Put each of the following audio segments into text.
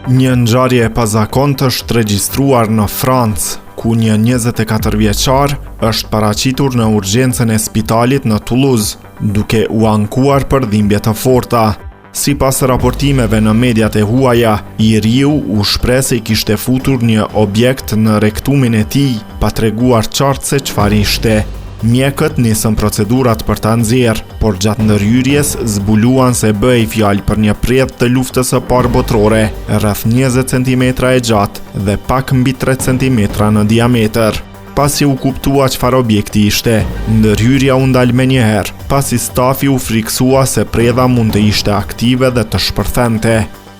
Një ngjarje e pazakontë është regjistruar në Francë, ku një 24 vjeçar është paraqitur në urgjencën e spitalit në Toulouse, duke u ankuar për dhimbje të forta. Sipas raportimeve në mediat e huaja, i riu u shpreh se kishte futur një objekt në rektumin e tij, pa treguar qartë se çfarë ishte. Mjekët nisën procedurat për ta nxjerrë, por gjatë ndërhyrjes zbuluan se bëhej fjalë për një predh të luftës së parë botërore, rreth 20 cm e gjatë dhe pak mbi 3 cm në diametër. Pasi u kuptua çfarë objekti ishte, ndërhyrja u ndal menjëherë, pasi stafi u friksua se predha mund të ishte aktive dhe të shpërthente.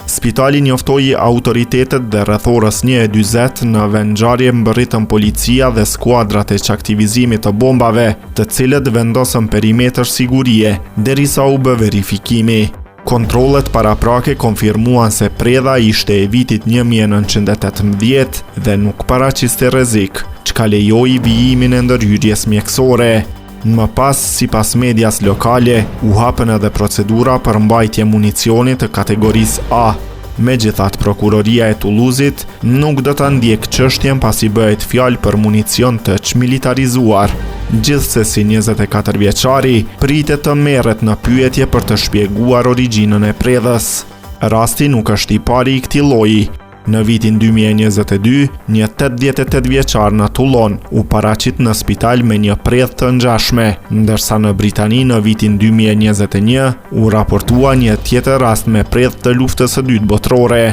Spitali njoftoi autoritetet dhe rreth orës 1:40 në vendngjarje mbërritën policia dhe skuadrat e çaktivizimit të bombave, të cilët vendosën perimetër sigurie, derisa u bë verifikimi. Kontrollet paraprake konfirmuan se predha ishte e vitit 1918 dhe nuk paraqiste rrezik, çka lejoi vijimin e ndërhyrjes mjekësore. Më pas, sipas medias lokale, u hapën edhe procedura për mbajtje municionit të kategorisë A. Megjithatë, prokuroria e Toulouse-it nuk do ta ndjek çështjen pasi bëhet fjalë për municion të çmilitarizuar. Gjithsesi, 24 vjeçari pritet të merret në pyetje për të shpjeguar origjinën e predhës. Rasti nuk është i pari i këtij lloji. Në vitin 2022, një 88 vjeçar në Toulon u paraqit në spital me një predh të ngjashme, ndërsa në Britani në vitin 2021 u raportua një tjetër rast me predh të luftës së dytë botërore.